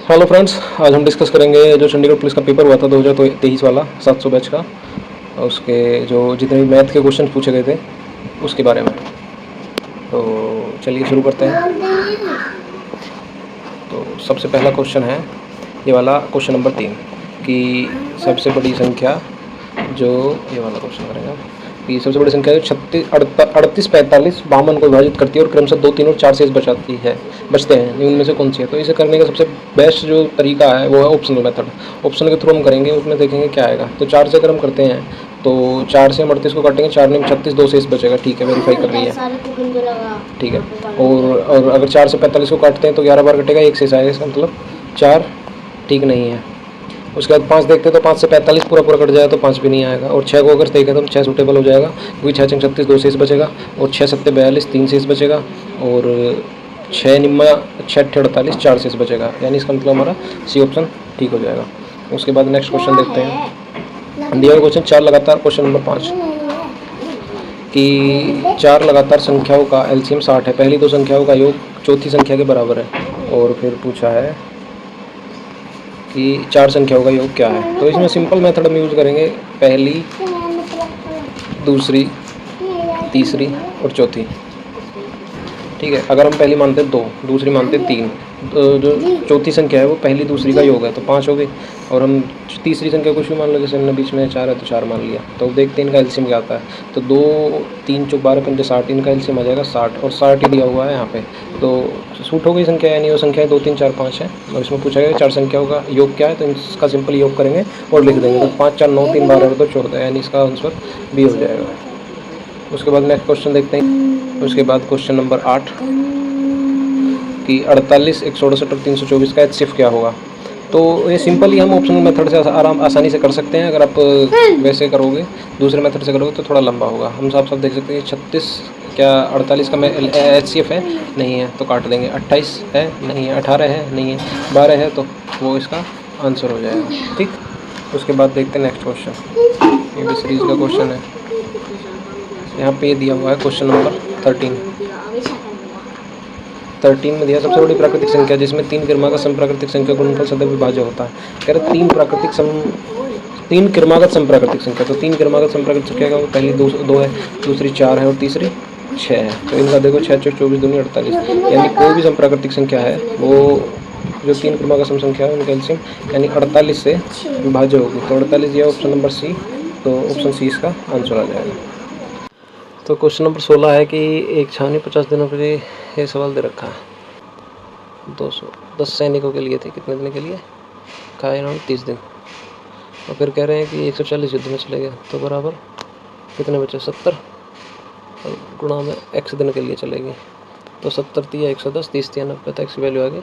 Hello friends, आज हम discuss करेंगे जो चंडीगढ़ पुलिस का पेपर हुआ था 2023 वाला 700 बैच का, उसके जो जितने भी मैथ के क्वेश्चन पूछे गए थे उसके बारे में। तो चलिए शुरू करते हैं। तो सबसे पहला क्वेश्चन है ये वाला, क्वेश्चन नंबर 3 कि सबसे बड़ी संख्या जो ये वाला क्वेश्चन करेंगे कि सबसे बड़ी संख्या जो 38, 45, 52 को विभाजित करती है और क्रमशः 2, 3 और 4 शेष बचते हैं, इनमें से कौन सी है। तो इसे करने का सबसे बेस्ट जो तरीका है वो है ऑप्शनल मेथड। ऑप्शन के थ्रू हम करेंगे, उसमें देखेंगे क्या आएगा। तो 4 से अगर हम करते हैं तो 4 से हम 38 को काटेंगे, 4 में 36, 2 शेष बचेगा। ठीक है, वेरीफाई कर रही है। ठीक है। और अगर 4 से 45 को काटते हैं तो 11 बार कटेगा, 1 शेष आएगा, इसका मतलब 4 ठीक नहीं है। उसके बाद 5 देखते हैं तो 5 से 45 पूरा कट जाएगा तो 5 भी नहीं आएगा। और 6 को अगर देखें तो 6 सूटेबल हो जाएगा क्योंकि 6 छंग 36, 2 शेष बचेगा। और 6 सत्ते 42, 3 शेष बचेगा। और 6 निम्मा 6 अट्ठे 48, 4 शेष बचेगा। यानी इसका मतलब हमारा सी ऑप्शन ठीक हो जाएगा। उसके बाद नेक्स्ट क्वेश्चन देखते हैं। दिया क्वेश्चन 4 लगातार, क्वेश्चन नंबर 5 कि 4 लगातार संख्याओं का एलसीएम 60 है। पहली दो संख्याओं का योग चौथी संख्या के बराबर है। और फिर पूछा है कि 4 संख्याओं का योग क्या है। तो इसमें सिंपल मेथड हम यूज़ करेंगे, पहली, दूसरी, तीसरी और चौथी। ठीक है। अगर हम पहली मानते 2, दूसरी मानते 3, तो जो चौथी संख्या है वो पहली दूसरी का योग है तो 5 हो गई। और हम तीसरी संख्या कुछ भी मान लो, जैसे हमने बीच में 4 है तो 4 मान लिया। तो देखते हैं इनका एलसीएम क्या आता है। तो 2, 3 चौक 12 पंजे 60, इनका एलसीएम आ जाएगा 60 और 60 ही दिया हुआ है यहाँ पे। तो सूट हो गई संख्या, यानी वो संख्या 2, 3, 4, 5 है। और इसमें पूछा गया 4 संख्याओं का योग क्या है, तो इसका सिंपल योग करेंगे और लिख देंगे। तो 5, 4, 9, 3, 12 तो 14, यानी इसका आंसर बी हो जाएगा। उसके बाद नेक्स्ट क्वेश्चन देखते हैं। उसके बाद क्वेश्चन नंबर 8 कि 48, 168 और 324 का एचसीएफ क्या होगा। तो ये सिंपल ही हम ऑप्शनल मेथड से आसानी से कर सकते हैं। अगर आप वैसे करोगे, दूसरे मेथड से करोगे तो थोड़ा लंबा होगा। हम साफ साफ देख सकते हैं 36 क्या 48 का एचसीएफ है, नहीं है तो काट देंगे। 28 है, नहीं है। 18 है, नहीं है। 12 है तो वो इसका आंसर हो जाएगा। ठीक। उसके बाद देखते हैं नेक्स्ट क्वेश्चन। ये भी सीरीज का क्वेश्चन है। यहाँ पे दिया हुआ है क्वेश्चन नंबर 13 में दिया सबसे बड़ी प्राकृतिक संख्या जिसमें 3 क्रमागत समप्राकृतिक संख्या गुणनफल सदैव विभाज्य होता है। कह रहे 3 क्रमागत समप्राकृतिक संख्या। तो 3 क्रमागत समप्राकृतिक संख्या का पहली 2 है, दूसरी 4 है और तीसरी 6 है। तो इनका देखो 6, 4, 24, 2, 48, यानी कोई भी समप्राकृतिक संख्या है वो जो 3 क्रमागत सम संख्या है उनका एलसीएम यानी 48 से विभाज्य होगी। तो 48 दिया ऑप्शन नंबर सी, तो ऑप्शन सी इसका आंसर आ जाएगा। तो क्वेश्चन नंबर 16 है कि एक छावनी 50 दिनों के लिए ये सवाल दे रखा है। 210 सैनिकों के लिए थे, कितने दिन के लिए, कहा इन्होंने 30 दिन। और फिर कह रहे हैं कि 140 युद्ध में चले गए तो बराबर कितने बचे, 70 और गुणा में x दिन के लिए चलेगी। तो 70 दिया 110, 30 दिया 90, तो x की वैल्यू आ गई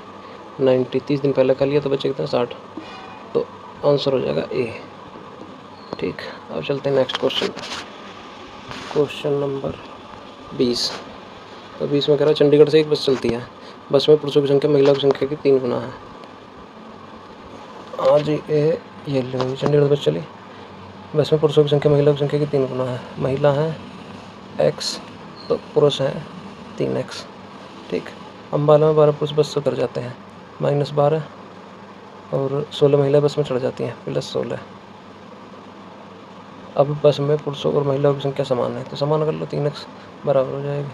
90। 30 दिन पहले खा लिया तो बचे कितना, 60। तो आंसर हो जाएगा ए। ठीक। अब चलते हैं नेक्स्ट क्वेश्चन पर। Question number 20। तो 20 में कह रहा है चंडीगढ़ से एक बस चलती है, बस में पुरुषों की संख्या महिलाओं की संख्या की 3 गुना है। हाँ जी, ये लो चंडीगढ़ बस चली, बस में पुरुषों की संख्या महिलाओं की संख्या की 3 गुना है। महिला है x तो पुरुष हैं 3x। ठीक। अम्बाला में 12 पुरुष बस से उतर जाते हैं, -12 और 16 महिलाएं बस में चढ़ जाती हैं, +16। अब बस में पुरुषों और महिलाओं की संख्या समान है तो समान कर लो, 3x बराबर हो जाएगी।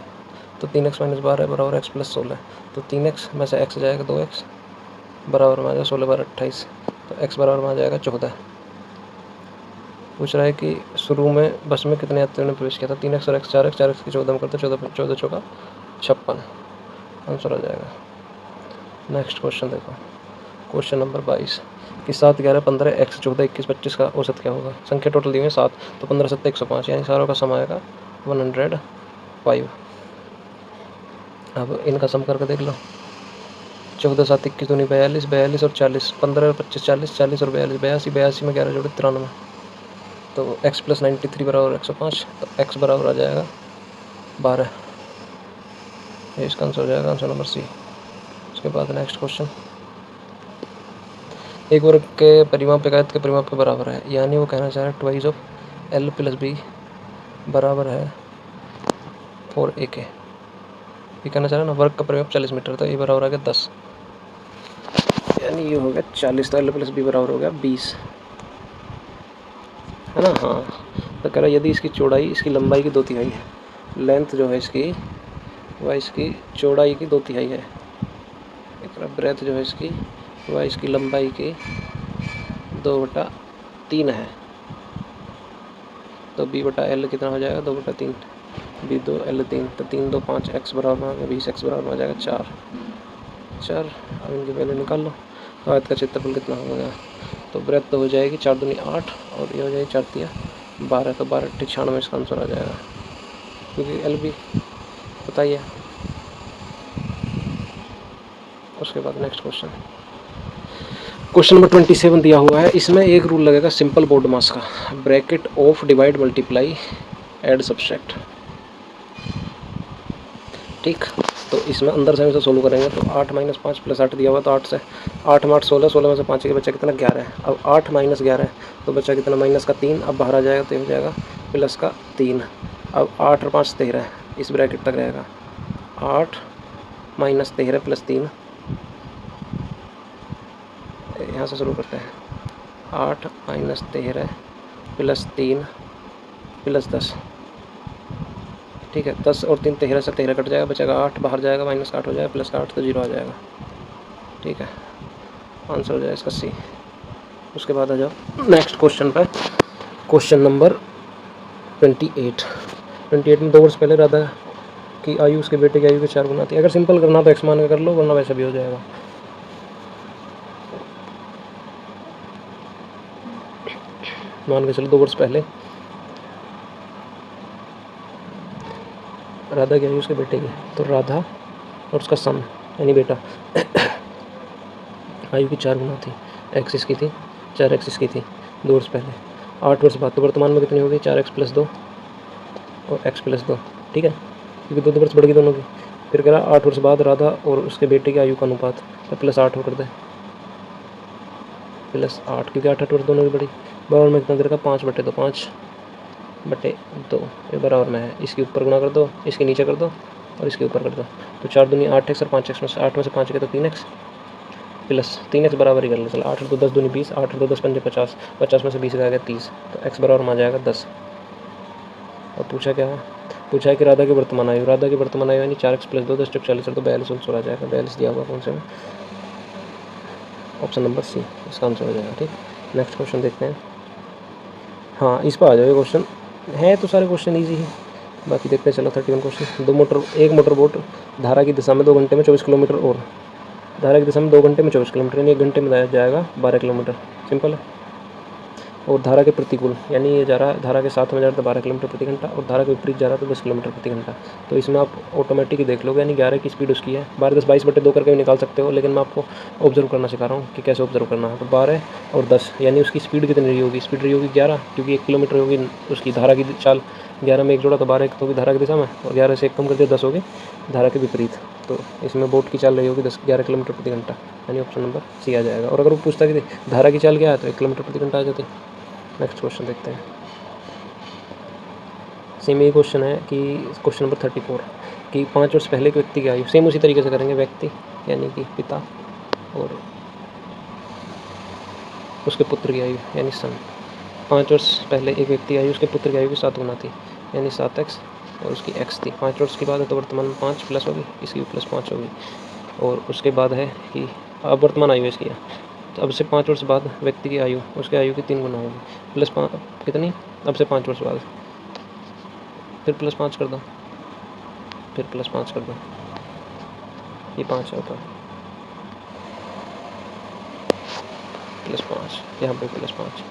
तो 3x - 12 बराबर x + 16। तो 3x में से x जाएगा 2x बराबर में आ जाएगा 16 × 28। तो x बराबर में आ जाएगा 14। पूछ रहा है कि शुरू में बस में कितने यात्रियों ने प्रवेश किया था। 3x और x 4x, 4x की 14 में करते 14 चौका 56, आंसर आ जाएगा। नेक्स्ट क्वेश्चन देखो, क्वेश्चन नंबर 22 कि 7, 11, 15, x, 14, 21, 25 का औसत क्या होगा। संख्या टोटल दी हुई है 7, तो 15, 7, 105, यानी सारों का सम आएगा 105। अब इनका सम करके देख लो। 14, 7, 21, 2, 42, 42 और 40, 15 और 25, 40, 40 और 42, 82, 82 में 11 जोड़े 93। तो x + 93 बराबर 105। तो x बराबर आ जाएगा 12। ये इसका आंसर हो जाएगा, आंसर नंबर सी। उसके बाद नेक्स्ट क्वेश्चन, एक वर्ग के परिमाप एक आयत के परिमाप के बराबर है, यानी वो कहना चाह रहा है ट्वाइस ऑफ l + b बराबर है 4a के। ये कहना चाह रहा है ना, वर्ग का परिमाप 40 मीटर, तो ये बराबर आ गया 10। यानी ये हो गया 40, तो एल प्लस बी बराबर हो गया 20, है ना। हाँ, तो कह रहा यदि इसकी चौड़ाई इसकी लंबाई की 2/3 है, लेंथ जो है इसकी वह इसकी चौड़ाई की 2/3 है, ब्रेथ जो है इसकी वह इसकी लंबाई की 2/3 है, तो b/l कितना हो जाएगा 2/3, b2 l3, तो 3 2 5 x बराबर में आ गया 20, x बराबर में आ जाएगा 4। अब इनकी वैल्यू निकाल लो। तो आयत का क्षेत्रफल कितना हो गया, तो ब्रेथ तो हो जाएगी 4 दूनी 8 और ये हो जाएगी 4 तिया 12, तो 12 96 इसका आंसर आ जाएगा, क्योंकि एल भी बताइए। उसके बाद नेक्स्ट क्वेश्चन नंबर 27 दिया हुआ है। इसमें एक रूल लगेगा सिंपल बोर्ड मास का, bracket of divide multiply add subtract, ठीक। तो इसमें अंदर से हम इसे सोल्व करेंगे, तो 8 - 5 + 8 दिया हुआ, तो 8 से 8 में 8 16, 16 में से 5 के बच्चा कितना 11 है। अब 8 - 11 तो बच्चा कितना माइनस का 3, अब बाहर आ जाएगा तो ये हो जाएगा प्लस का 3। अब 8 और 5 13, इस ब्रैकेट तक रहेगा, 8 - 13 + 3, यहाँ से शुरू करते हैं, 8 - 13 + 3 + 10, ठीक है। 10 और 3 13 से 13 कट जाएगा, बचेगा 8, बाहर जाएगा माइनस का 8 हो जाएगा, प्लस का 8 तो 0 आ जाएगा, ठीक है। आंसर हो जाएगा इसका सी। उसके बाद आ जाओ नेक्स्ट क्वेश्चन पर, क्वेश्चन नंबर 28 में 2 वर्ष पहले राधा की आयु उसके बेटे की आयु के 4 गुना थी। अगर सिंपल करना तो x मान के कर लो, वरना वैसे भी हो जाएगा। मान के चलो 2 वर्ष पहले राधा की आयु उसके बेटे की, तो राधा और उसका सन यानी बेटा आयु की 4 गुना थी, x इसकी थी 4x इसकी थी 2 वर्ष पहले। 8 वर्ष बाद तो वर्तमान में कितनी होगी 4x + 2 और x + 2, ठीक है, क्योंकि 2 वर्ष बढ़ गई दोनों की। फिर कह रहा 8 वर्ष बाद राधा और उसके बेटे की आयु का अनुपात, तो +8 हो कर दे, +8, क्योंकि 8 वर्ष दोनों की बढ़ी। बराबर में कितना दे रखा 5/2, 5/2 ये बराबर में है, इसके ऊपर गुणा कर दो, इसके नीचे कर दो और इसके ऊपर कर दो, तो 4 दूनी 8x और 5x में से 8 में से 5 गए तो 3x, प्लस 3x बराबर ही कर ले, चलो 8 और 2 10 दूनी 20, 8 और 2 10 पंजे 50, 50 में से 20 गया 30, तो x बराबर में आ जाएगा 10। और पूछा क्या है, पूछा है कि राधा की वर्तमान आयु, राधा की वर्तमान आयु यानी 4x + 2 10 × 40, तो 42 आंसर आ जाएगा। 42 दिया हुआ कौन से में, ऑप्शन नंबर सी, इसका आंसर हो जाएगा, ठीक। नेक्स्ट क्वेश्चन देखते हैं। हाँ, इस पर आ जाओ, क्वेश्चन है तो सारे क्वेश्चन ईजी है, बाकी देखते हैं। चलो 31 क्वेश्चन, एक मोटर बोट धारा की दिशा में 2 घंटे में 24 किलोमीटर, और धारा की दिशा में 2 घंटे में 24 किलोमीटर, यानी 1 घंटे में जाएगा 12 किलोमीटर, सिंपल है। और धारा के प्रतिकूल, यानी ये जा रहा है धारा के साथ में जा रहा था 12 किलोमीटर प्रति घंटा, और धारा के विपरीत जा रहा था 10 किलोमीटर प्रति घंटा। तो इसमें आप ऑटोमेटिक ही देख लोगे, यानी 11 की स्पीड उसकी है, 12 10 22/2 करके भी निकाल सकते हो, लेकिन मैं आपको ऑब्जर्व करना सिखा रहा हूँ कि कैसे ऑब्जर्व करना है। तो 12 और 10 यानी उसकी स्पीड कितनी रही होगी, स्पीड रही होगी 11, क्योंकि 1 किलोमीटर होगी उसकी धारा की चाल, 11 में 1 जोड़ा तो 12 एक तो होगी धारा की दिशा में, और 11 से 1 कम कर दिया 10 होगी धारा के विपरीत। तो इसमें बोट की चाल रही होगी 11 किलोमीटर प्रति घंटा, यानी ऑप्शन नंबर सी आ जाएगा। और अगर वो पूछता कि धारा की चाल क्या है, तो 1 किलोमीटर प्रति घंटा आ जाती। नेक्स्ट क्वेश्चन देखते हैं। सेम यही क्वेश्चन है कि क्वेश्चन नंबर 34 कि 5 वर्ष पहले के व्यक्ति की आयु, सेम उसी तरीके से करेंगे, व्यक्ति यानी कि पिता और उसके पुत्र की आयु यानी सन। 5 वर्ष पहले एक व्यक्ति आयु उसके पुत्र की आयु की 7 गुना थी, यानी 7x, और उसकी x थी। 5 वर्ष के बाद है तो वर्तमान में 5 प्लस होगी, इसकी +5 होगी। और उसके बाद है कि अब वर्तमान आयु इसकी है, तो अब से 5 वर्ष बाद व्यक्ति की आयु उसके आयु की 3 गुना होगी, +5 कितनी, अब से 5 वर्ष बाद, फिर +5 कर दो, फिर +5 कर दो, ये 5 है ऊपर, +5 यहाँ पे +5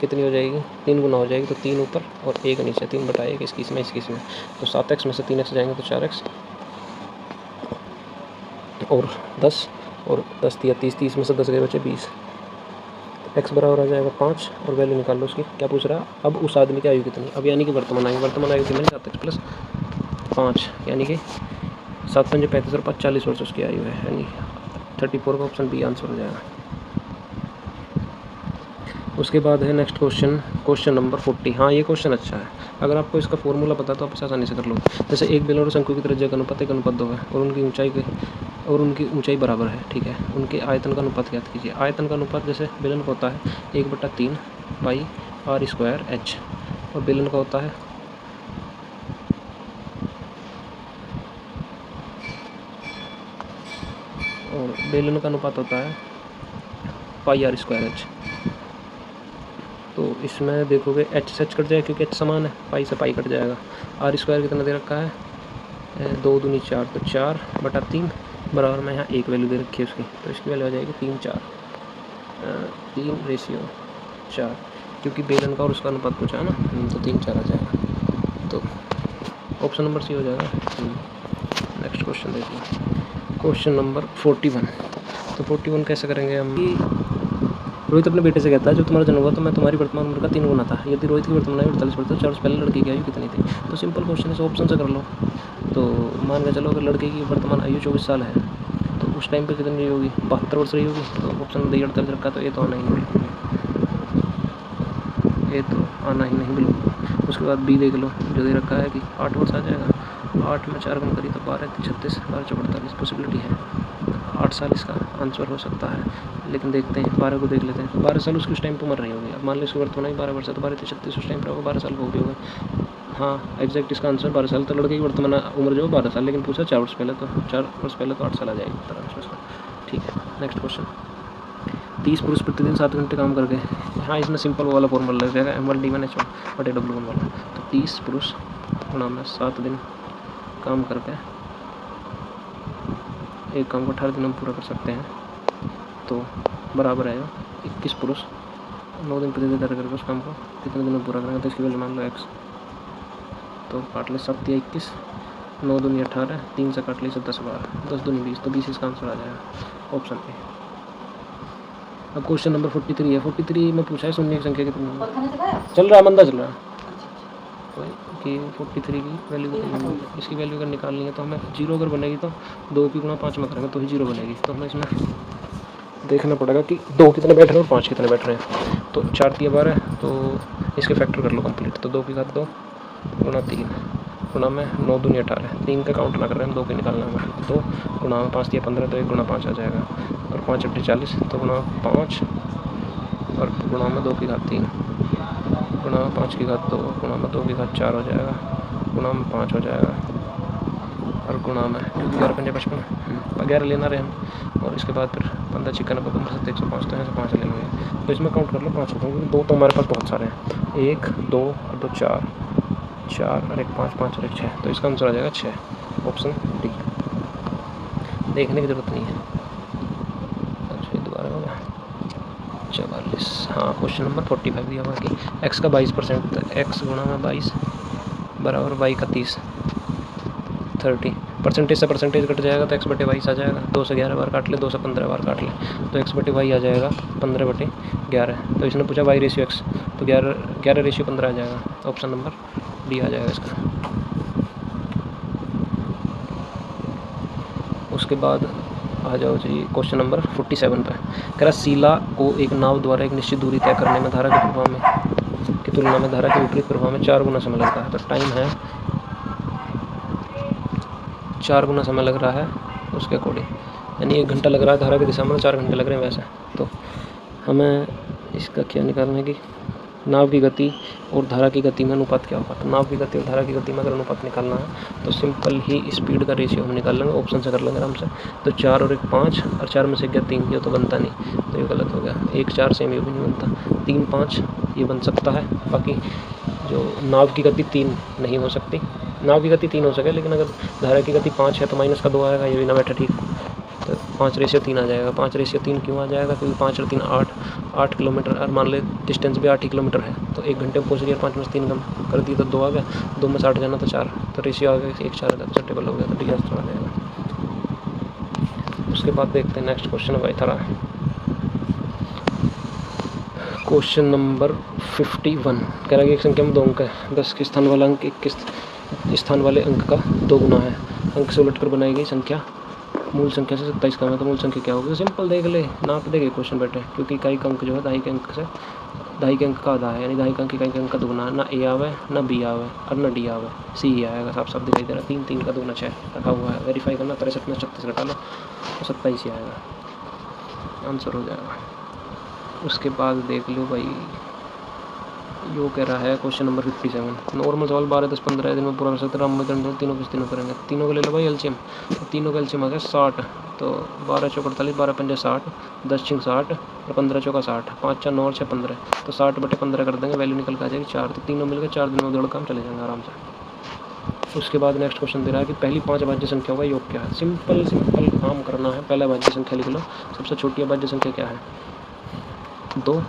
कितनी हो जाएगी, 3 गुना हो जाएगी, तो 3 ऊपर और 1 नीचे, 3/1 इसकी इसमें इसकी इसमें, तो 7x में से 3x जाएंगे तो 4x और 10, और 10 या 30, 30 में से 10 गए बचे 20, x बराबर आ जाएगा 5, और वैल्यू निकाल लो उसकी। क्या पूछ रहा है, अब उस आदमी की आयु कितनी, अब यानी कि वर्तमान आयु कितनी, 7x + 5 यानी कि 7 पंजे 35 और 5 40 वर्ष उसकी आयु है, यानी 34 का ऑप्शन बी आंसर हो जाएगा। उसके बाद है नेक्स्ट क्वेश्चन, क्वेश्चन नंबर 40। हाँ, ये क्वेश्चन अच्छा है, अगर आपको इसका फॉर्मूला पता तो आप आसानी से कर लो। जैसे एक बेलन और शंकु की त्रिज्या का अनुपात 1:2 है, और उनकी ऊंचाई के और उनकी ऊंचाई बराबर है, ठीक है। उनके आयतन का अनुपात ज्ञात कीजिए। आयतन का अनुपात जैसे बेलन का होता है 1/3 पाई r² h, और बेलन का होता है अनुपात होता है पाई r² h। तो इसमें देखोगे h से h कट जाएगा क्योंकि h समान है, पाई से पाई कट जाएगा। r² कितना दे रखा है 2 दूनी 4, तो 4/3 बराबर में यहाँ एक वैल्यू दे रखी है उसकी, तो इसकी वैल्यू आ जाएगी 3:4 क्योंकि बेलन का और उसका अनुपात पूछा है ना, तो 3:4 आ जाएगा। तो ऑप्शन नंबर सी हो जाएगा। नेक्स्ट क्वेश्चन देखिए, क्वेश्चन नंबर 41। तो 41 कैसे करेंगे हम? रोहित अपने बेटे से कहता है जब तुम्हारा जन्म हुआ तो मैं तुम्हारी वर्तमान उम्र का 3 गुना था। यदि रोहित की वर्तमान आयु 48 वर्ष, 4 वर्ष पहले लड़की की आयु कितनी थी? तो सिंपल क्वेश्चन है, ऑप्शन से कर लो। तो मान के चलो अगर लड़के की वर्तमान आयु 24 साल है तो उस टाइम पे कितनी रही होगी? 72 वर्ष रही होगी। तो ऑप्शन डी 48 रखा, तो ये तो आना ही नहीं, ये तो आना ही नहीं बिल्कुल। उसके बाद बी देख लो, जो दे रखा है कि 8 वर्ष आ जाएगा। 8 में 4 कम करी तो 12, 36, 12, 48 पॉसिबिलिटी है। 8 साल इसका आंसर हो सकता है, लेकिन देखते हैं 12 को देख लेते हैं। 12 साल उसकी उस टाइम पर मर रही होगी। अब मान लो इसकी वर्तमान 12 वर्ष है तो 12 36 उस टाइम पर होगा, 12 साल हो भी होगा। हाँ एग्जैक्ट इसका आंसर 12 साल। तो लड़के की वर्तमान उम्र जो 12 साल, लेकिन पूछा 4 वर्ष पहले, तो 4 वर्ष पहले तो 8 साल आ जाएगी आंसर इसका, ठीक है। नेक्स्ट क्वेश्चन, 30 पुरुष प्रतिदिन 7 घंटे काम करके, हाँ इसमें सिंपल वाला फॉर्मूला लग जाएगा M1D1H1/W1 वाला। तो 30 पुरुष गुणा में 7 दिन काम करके, एक काम को 18 दिन में पूरा कर सकते हैं, तो बराबर आएगा 21 पुरुष 9 दिन प्रतिदिन करके उस काम को कितने दिन में पूरा करेंगे? तो इसकी वैल्यू मान लो x, तो काट ले 7 या 21, 9 दूनी 18, 3 से काट ले 10 12, 10 दूनी 20, तो 20 इसका आंसर आ जाएगा ऑप्शन ए। अब क्वेश्चन नंबर 43 है। 43 में पूछा है शून्य की संख्या कितनी चल रहा है, मंदा चल रहा है कि 43 की वैल्यू कितनी, इसकी वैल्यू अगर निकालनी है तो हमें 0 अगर बनेगी तो 2 की गुणा 5 में करेंगे तो ही 0 बनेगी। तो हमें इसमें देखना पड़ेगा कि 2 कितने बैठ रहे हैं और 5 कितने बैठ रहे हैं। तो 4 3 12 है, तो इसके फैक्टर कर लो कंप्लीट। तो 2 की घात 2 गुणा 3 गुणा में 9 दूनी 18, 3 का काउंट ना कर रहे हैं, 2 के निकालना है। 2 गुणा में 5 दिया 15, तो 1 गुणा 5 आ जाएगा, और 5 × 40, तो गुणा 5, और गुणा में 2 की घात 3 गुणा 5 की घात 2 गुणा में 2 की घात 4 हो जाएगा, गुणा में 5 हो जाएगा, और गुणा में 11 × 55, 11 लेना रहे हम, और इसके बाद फिर 15 × 95, 15 × 105, तो यहाँ से 5 लेंगे। तो इसमें काउंट कर लो 5 होते हैं, 2 तो हमारे पास बहुत सारे हैं, 1 2 और 2 4, 4 और 1 5, 5 और 1 6, तो इसका आंसर आ जाएगा 6, ऑप्शन डी। देखने की जरूरत नहीं है। अच्छा दोबारा होगा 44। हाँ क्वेश्चन नंबर 45 दिया हुआ कि x का 22%, x गुणा में 22 बराबर y का 30 परसेंटेज से परसेंटेज कट जाएगा तो x/22 आ जाएगा। 2 से 11 बार काट ले, 2 से 15 बार काट ले, तो x/y आ जाएगा 15/11। तो इसने पूछा y/x, तो 11/15 आ जाएगा, ऑप्शन नंबर डी आ जाएगा इसका। उसके बाद आ जाओ जी क्वेश्चन नंबर 47 पे। कह रहा शीला को एक नाव द्वारा एक निश्चित दूरी तय करने में धारा के प्रभाव में की तुलना में धारा के विपरीत प्रभाव में 4 गुना समय लगता है। तो टाइम है 4 गुना समय लग रहा है उसके अकॉर्डिंग, यानी 1 घंटा लग रहा है धारा की दिशा में, 4 घंटे लग रहे हैं वैसे। तो हमें इसका क्या निकालना है कि नाव की गति और धारा की गति में अनुपात क्या होगा। तो नाव की गति और धारा की गति में अगर अनुपात निकालना है तो सिंपल ही स्पीड का रेशियो हम निकाल लेंगे, ऑप्शन से कर लेंगे आराम से। तो 4 और 1 5, और 4 में से गया 3, ये तो बनता नहीं, तो ये गलत हो गया। 1 4 सेम ये भी नहीं बनता, 3 5 ये बन सकता है। बाकी जो नाव की गति 3 नहीं हो सकती, नाव की गति 3 हो सके, लेकिन अगर धारा की गति 5 है तो माइनस का 2 आएगा, ये भी ना बैठा ठीक। तो 5/3 आ जाएगा। 5/3 क्यों आ जाएगा? क्योंकि 5 और 3 8 किलोमीटर, और मान ले डिस्टेंस भी 8 ही किलोमीटर है, तो 1 घंटे में पहुँच रही है। 5 में से 3 कम कर दी तो 2 आ गया, 2 में 60 जाना तो 4, तो रेशियो आ गया 1 4 आ गया, टेबल हो गया, तो डी आंसर आ जाएगा। उसके बाद देखते हैं नेक्स्ट क्वेश्चन है भाई थारा क्वेश्चन नंबर 51। कह रहा है कि एक संख्या में 2 अंक है, 10 के स्थान वाला अंक 21 स्थान वाले अंक का 2 गुना है। अंक से उलट कर बनाई गई संख्या मूल संख्या से 27 कम है, तो मूल संख्या क्या होगी? तो सिंपल देख ले, नाप देंगे क्वेश्चन बैठे, क्योंकि इकाई का अंक जो है दहाई के अंक का आधा है, यानी दहाई का अंक इकाई के अंक का दुगुना है। ना ए आवे, ना बी आवे, और ना डी आवे, सी ही आएगा। साफ साफ दिखाई दे रहा है। 3 3 का दुगुना 6 रखा हुआ है। वेरीफाई करना, 63 में 36 घटा लो, तो 27 ही आएगा, आंसर हो जाएगा। उसके बाद देख लो भाई, यो कह रहा है क्वेश्चन नंबर 57, नॉर्मल सवाल 12, 10, 15 दिन में पूरा कर सकते हैं। तीनों किस तीनों करेंगे, तीनों को ले लो भाई एलसीएम। तो तीनों का एलसीएम आ गया 60, तो 12 चौक 48, 12 पंजे 60, 10 छिंग 60 और 15 चौका 60, 5 4 9 और 6 15, तो 60/15 कर देंगे, वैल्यू निकल के आ जाएगी 4। तो तीनों मिलकर 4 दिन में दौड़ काम चले जाएंगे आराम से। उसके बाद नेक्स्ट क्वेश्चन दे रहा है कि पहली 5 अभाज्य संख्याओं का योग क्या है। सिंपल काम करना है। पहला अभाज्य संख्या लिख लो, सबसे छोटी अभाज्य संख्या क्या है, 2,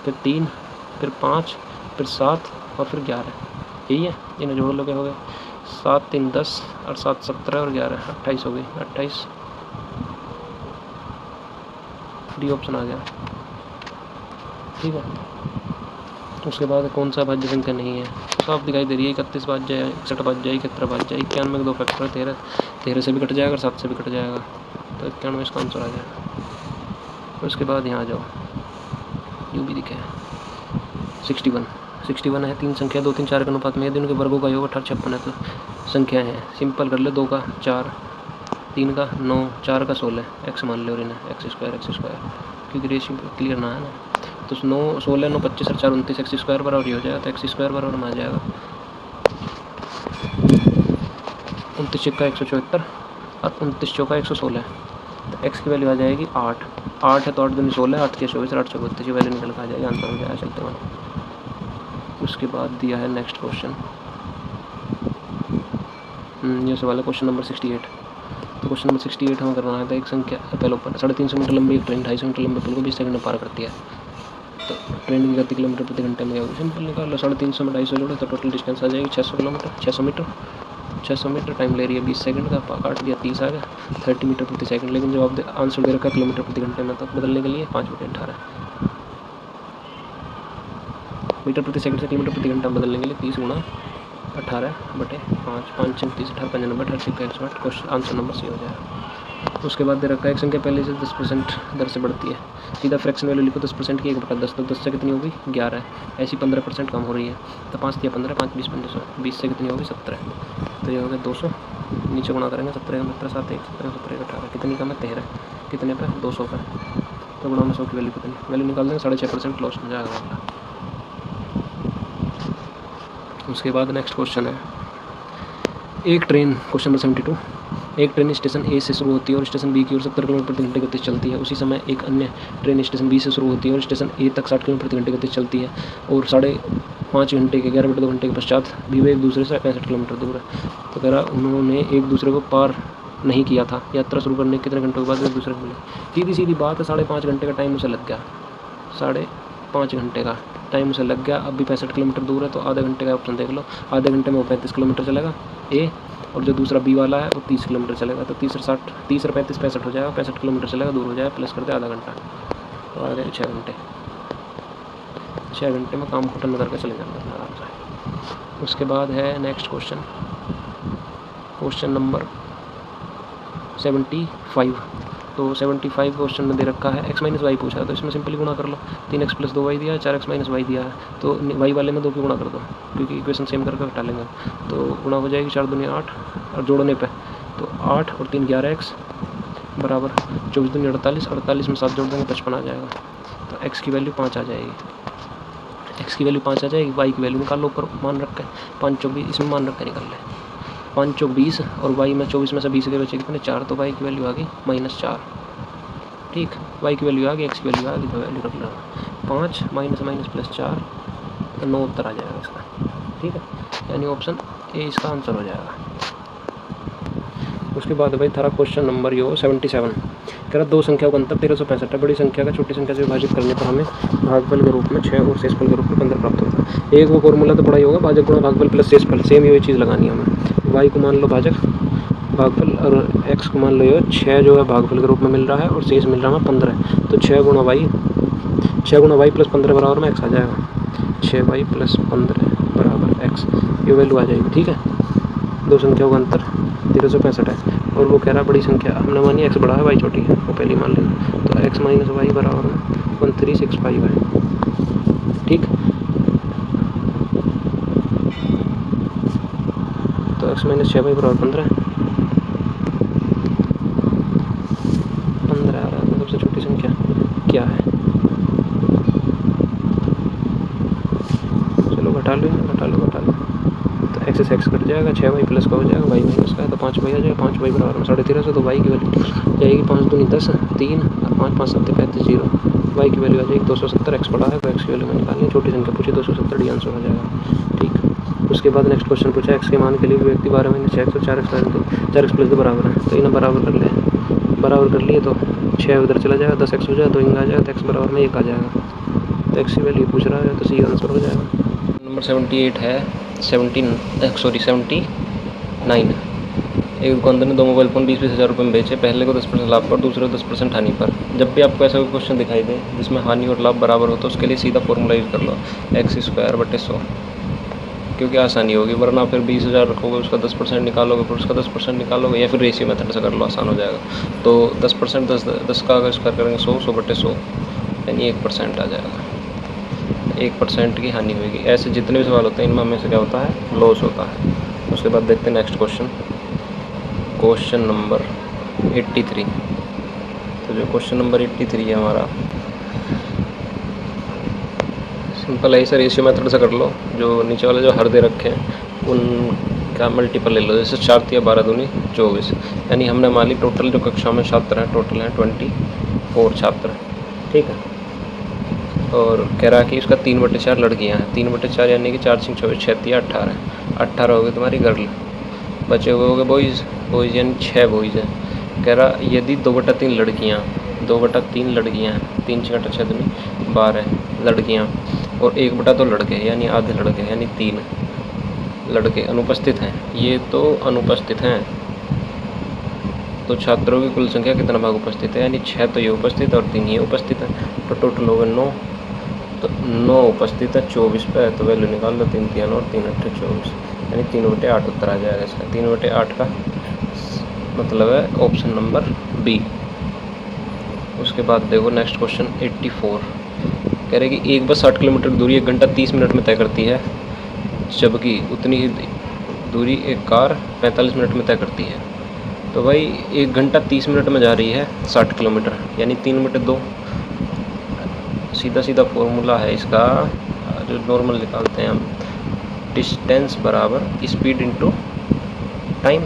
फिर 3, फिर 5, फिर 7 और फिर 11, यही है। इन्हें जोड़ लो, क्या हो गए 7 3 10 और 7 17 और 11 28 हो गई, 28 डी ऑप्शन आ गया, ठीक है। उसके बाद कौन सा भाज्य संख्या नहीं है, साफ दिखाई दे रही है, 31 भाज्य है, 61 भाज्य है, 71 भाज्य है, 91 के 2 फैक्टर है, 13 से भी कट जाएगा और 7 से भी कट जाएगा, तो 91 इसका आंसर आ जाएगा। उसके बाद यहाँ आ जाओ, यू भी दिखे 61 है, 3 संख्या 2 3 4 के अनुपात में, यदि उनके वर्गों का योग 18 56 है तो संख्या है। सिंपल कर ले, 2 का 4, 3 का 9, 4 का 16, एक्स मान ले और इन्हें एक्स स्क्वायर, क्योंकि रेशियो क्लियर ना है ना। तो 9 16 9 25 और 4 29, एक्स स्क्वायर बराबर हो जाएगा, तो एक्स स्क्वायर बराबर में आ जाएगा 29 चौका 174 और 29 चौका 116, तो एक्स की वैल्यू आ जाएगी 8 है, तो 8 दूनी 16, 8 के 24 और 8 चौका 32 की वैल्यू निकल के आ जाएगी, आंसर हो जाएगा। चलते हैं। उसके बाद दिया है नेक्स्ट क्वेश्चन, ये सवाल है क्वेश्चन नंबर 68। तो क्वेश्चन नंबर 68 हमें करना है, तो एक संख्या पहले ऊपर 350 मीटर लंबी एक ट्रेन 250 मीटर लंबे पुल को 20 सेकंड में पार करती है, तो ट्रेन की गति किलोमीटर प्रति घंटे में होगी। सिंपल निकाल लो, 350 में 250 जोड़ो तो टोटल डिस्टेंस आ जाएगी 600 मीटर। टाइम ले रही है 20 सेकंड का, काट दिया 30 आ गया, 30 मीटर प्रति सेकंड। लेकिन जवाब आंसर दे रखा है किलोमीटर प्रति घंटे में, तो बदलने के लिए 5/18 मीटर प्रति सेकंड से किलोमीटर प्रति घंटा बदलने के लिए 30 गुणा 18/5, 5 6 30 18 5 90 18 का 108, क्वेश्चन आंसर नंबर सी हो जाएगा। उसके बाद दे रखा है एक संख्या पहले से 10% दर से बढ़ती है, सीधा फ्रैक्शन वैल्यू लिखो 10% की 1/10, तो 10 से कितनी होगी 11 है, ऐसी 15% कम हो रही है, तो 5 दिया 15, 5 20 1500, 20 से कितनी होगी 17, तो ये हो गया 200, नीचे गुणा करेंगे 17 17 7 1 17 17 18, कितनी कम है 13, कितने पे 200 पर, तो गुणा में 100 की वैल्यू कितनी, वैल्यू निकाल देंगे 6.5% लॉस हो जाएगा। उसके बाद नेक्स्ट क्वेश्चन है, एक ट्रेन, क्वेश्चन नंबर 72, एक ट्रेन स्टेशन ए से शुरू होती है और स्टेशन बी की ओर 70 किलोमीटर प्रति घंटे गति से चलती है। उसी समय एक अन्य ट्रेन स्टेशन बी से शुरू होती है और स्टेशन ए तक 60 किलोमीटर प्रति घंटे गति से चलती है और 5.5 घंटे के 11/2 घंटे के पश्चात भी वे एक दूसरे से 65 किलोमीटर दूर है। तो कह रहा उन्होंने एक दूसरे को पार नहीं किया था, यात्रा शुरू करने के कितने घंटों के बाद एक दूसरे को मिले। सीधी बात है, 5.5 घंटे का टाइम उसे लग गया, 5.5 घंटे का टाइम उसे लग गया। अब भी 65 किलोमीटर दूर है, तो आधे घंटे का ऑप्शन देख लो, आधे घंटे में वो 35 किलोमीटर चलेगा ए, और जो दूसरा बी वाला है वो 30 किलोमीटर चलेगा, तो 30 और 35 65 हो जाएगा, 65 किलोमीटर चलेगा, दूर हो जाएगा, प्लस कर दे आधा घंटा, तो आ गए 6 घंटे। 6 घंटे में काम खत्म करके चले जाएंगे आराम से। उसके बाद है नेक्स्ट क्वेश्चन, क्वेश्चन नंबर 75। तो 75 क्वेश्चन में दे रखा है x - y पूछा है, तो इसमें सिंपली गुणा कर लो, 3x + 2y दिया है, 4x - y दिया है, तो y वाले में 2 की गुणा कर दो, क्योंकि इक्वेशन सेम करके हटा लेंगे, तो गुणा हो जाएगी 4 दूनी 8 और जोड़ने पे तो 8 और 3 11x बराबर 24 दूनी 48, 48 में 7 जोड़ देंगे 55 आ जाएगा, तो x की वैल्यू 5 आ जाएगी, x की वैल्यू 5 आ जाएगी। y की वैल्यू निकाल लो, ऊपर मान रख के 5 चौक 20, इसमें मान रख के निकाल ले, 5 चौक 20 और y में 24 में से 20 के बचे कितने 4, तो y की वैल्यू आ गई -4, ठीक, y की वैल्यू आ गई, x की वैल्यू आ गई, तो वैल्यू रख लेना 5 - +4 तो 9 उत्तर आ जाएगा इसका, ठीक है, यानी ऑप्शन ए इसका आंसर हो जाएगा। उसके बाद भाई थारा क्वेश्चन नंबर यो 77, कह रहा 2 संख्याओं का अंतर 1365 है, बड़ी संख्या का छोटी संख्या से विभाजित करने पर हमें भागफल के रूप में 6 और शेषफल के रूप में 15 प्राप्त होता है। एक वो फॉर्मूला तो पढ़ा ही होगा, भाजक गुणा भागफल प्लस शेषफल, सेम ये चीज़ लगानी है हमें। y को मान लो भाजक भागफल और x को मान लो ये 6 जो है भागफल के रूप में मिल रहा है और शेष मिल रहा है 15, तो 6 गुणा y + 15 बराबर में x आ जाएगा, 6y + 15 बराबर x, ये वैल्यू आ जाएगी, ठीक है। 2 संख्याओं का अंतर 1365 है और वो कह रहा बड़ी संख्या, हमने मानी x बड़ा है y छोटी है, वो पहले मान लेना, तो x - y बराबर में 1365 है, ठीक। तो x - 6y बराबर 15, क्या है? चलो घटा लो, तो एक्स से एक्स कट जाएगा, 6y प्लस का हो जाएगा, y माइनस का है तो 5y आ जाएगा। 5y बराबर में 1350, तो y की वैल्यू जाएगी 5 दूनी 10, 3 और 5 5 7 35 0। y की वैल्यू आ जाएगी 270। x बड़ा है तो x की वैल्यू में निकालनी, छोटी संख्या पूछी 270, डी आंसर हो जाएगा। ठीक, उसके बाद नेक्स्ट क्वेश्चन पूछा x के मान के लिए व्यक्ति 12 महीने 6 और 4x प्लस 2 बराबर है, तो इन्हें बराबर कर ले। बराबर कर लिए तो 6 उधर चला जाएगा, 10x हो जाएगा, तो इनका आ जाएगा, तो x बराबर में 1 आ जाएगा। तो x की वैल्यू पूछ रहा है, तो सी आंसर हो जाएगा। नंबर 78 है 79। एक दुकानदार ने 2 मोबाइल फ़ोन 20-20 हज़ार रुपये में बेचे, पहले को 10% लाभ पर, दूसरे को 10% हानि पर। जब भी आपको ऐसा कोई क्वेश्चन दिखाई दे जिसमें हानि और लाभ बराबर हो, तो उसके लिए सीधा फॉर्मूला यूज़ कर लो, x²/100, क्योंकि आसानी होगी। वरना फिर 20,000 रखोगे, उसका 10% निकालोगे, फिर उसका 10% निकालोगे, या फिर रेशियो मेथड से कर लो, आसान हो जाएगा। तो 10% 10 का अगर स्क्वायर करेंगे 100/100 यानी 1% आ जाएगा। 1% की हानि होगी। ऐसे जितने भी सवाल होते हैं इनमें हमेशा क्या होता है, लॉस होता है। उसके बाद देखते हैं नेक्स्ट क्वेश्चन नंबर 83। तो जो क्वेश्चन नंबर 83 है हमारा, सिंपल है, इसे रेशियो मेथड से कर लो। जो नीचे वाले जो हर दे रखे हैं उनका मल्टीपल ले लो, जैसे 4 × 12 दूनी 24, यानी हमने मान ली टोटल जो कक्षा में छात्र हैं टोटल हैं 24 छात्र, ठीक है। और कह रहा है कि उसका 3/4 लड़कियां हैं। 3/4 यानी कि 4 × 6 = 24, 6 × 18 है। 18 हो गई तुम्हारी गर्ल, बचे हुए हो गए बॉयज़ यानी 6 बॉयज़ हैं। कह रहा यदि 2/3 लड़कियां, 2/3 लड़कियां, 3 × 6 = 6 दूनी 12 लड़कियां और 1/2 लड़के यानी आधे लड़के यानी 3 लड़के अनुपस्थित हैं। ये तो अनुपस्थित हैं, तो छात्रों की कुल संख्या कितना भाग उपस्थित है, यानी 6 तो ये उपस्थित और 3 ये उपस्थित है, तो टोटल हो गए 9। तो 9 उपस्थित है 24 पे, तो वैल्यू निकाल लो, 3 × 3 और 3 × 8 = 24, यानी 3/8 उत्तर आ जाएगा इसका। 3/8 का मतलब है ऑप्शन नंबर बी। उसके बाद देखो नेक्स्ट क्वेश्चन 84। कह रहे कि एक बस 60 किलोमीटर की दूरी 1 घंटा 30 मिनट में तय करती है, जबकि उतनी ही दूरी एक कार 45 मिनट में तय करती है। तो भाई 1 घंटा 30 मिनट में जा रही है 60 किलोमीटर, यानी 3/2। सीधा सीधा फॉर्मूला है इसका, जो नॉर्मल निकालते हैं हम, डिस्टेंस बराबर स्पीड इनटू टाइम।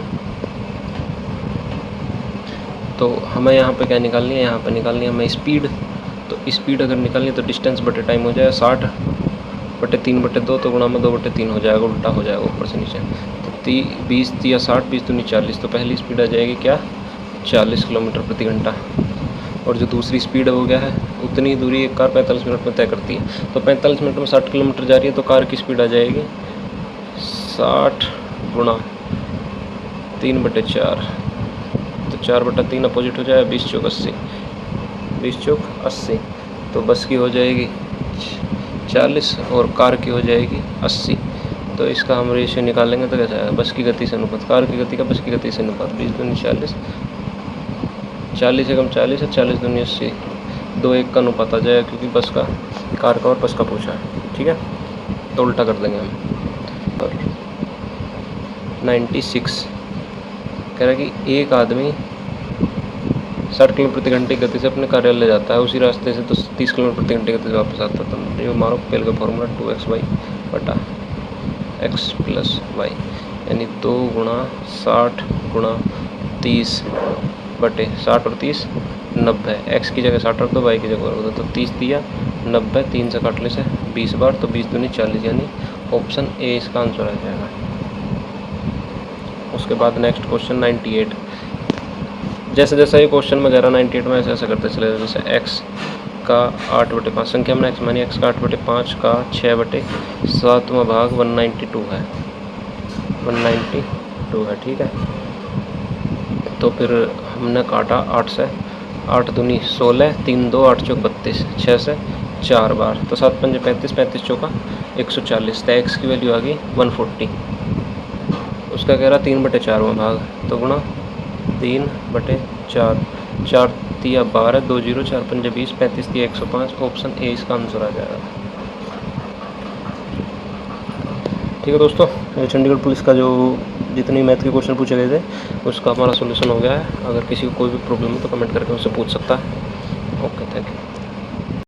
तो हमें यहाँ पे क्या निकालनी है, यहाँ पे निकालनी है हमें स्पीड। तो स्पीड अगर निकालनी है तो डिस्टेंस बटे टाइम हो जाएगा 60/3/2, तो गुणा में 2/3 हो जाएगा, उल्टा हो जाएगा ऊपर से नीचे। तो 20 या 60, 20 दूनी 40, तो पहली स्पीड आ जाएगी क्या, 40 किलोमीटर प्रति घंटा। और जो दूसरी स्पीड हो गया है, उतनी दूरी एक कार 45 मिनट में तय करती है। तो 45 मिनट में 60 किलोमीटर जा रही है, तो कार की स्पीड आ जाएगी 60 × 3/4, तो 4/3 अपोजिट हो जाएगा, 20 × 80, 20 × 80। तो बस की हो जाएगी 40 और कार की हो जाएगी 80। तो इसका हम रेशियो निकालेंगे तो कैसा है, बस की गति से अनुपात, कार की गति का बस की गति से अनुपात, 20 दूनी 40, 40 एकम 40 है, 40 दूनी 80, 2:1 का अनुपात आ जाएगा, क्योंकि बस का, कार का और बस का पूछा है, ठीक है। तो उल्टा कर देंगे हम। और 96 कह रहा है कि एक आदमी 60 किलोमीटर प्रति घंटे की गति से अपने कार्यालय जाता है, उसी रास्ते से तो 30 किलोमीटर प्रति घंटे की गति से वापस आता है। तो ये मारो पहले का फॉर्मूला 2xy/x + y, यानी 2 × 60 × 30 बटे 60 और 30 90। x की जगह 60 रख दो, y की जगह रख दो, तो 30 दिया 90, 3 से काटने से 20 बार, तो 20 दूनी 40, यानी ऑप्शन ए इसका आंसर आ जाएगा। उसके बाद नेक्स्ट क्वेश्चन 98। जैसे जैसे ये क्वेश्चन वगैरह 98 में ऐसे ऐसे करते चले, जैसे x का 8/5 संख्या में x मानी, x का 8/5 का 6/7वां भाग 192 है, 192 है, ठीक है। तो फिर हमने काटा 8 से, 8 दूनी 16, 3 2 8 चौक 32, 6 से 4 बार, तो 7 पंजे 35, 35 चौका 140। तो x की वैल्यू आ गई 140। उसका कह रहा 3/4वां भाग, तो गुणा 3/4, 4 तिया 12, 2 0, 4 पंजे 20, 35 तिया 105, ऑप्शन ए इसका आंसर आ जाएगा। ठीक है दोस्तों, चंडीगढ़ पुलिस का जो जितनी मैथ के क्वेश्चन पूछे गए थे उसका हमारा सोल्यूशन हो गया है। अगर किसी को कोई भी प्रॉब्लम हो तो कमेंट करके उससे पूछ सकता है। Okay, thank you.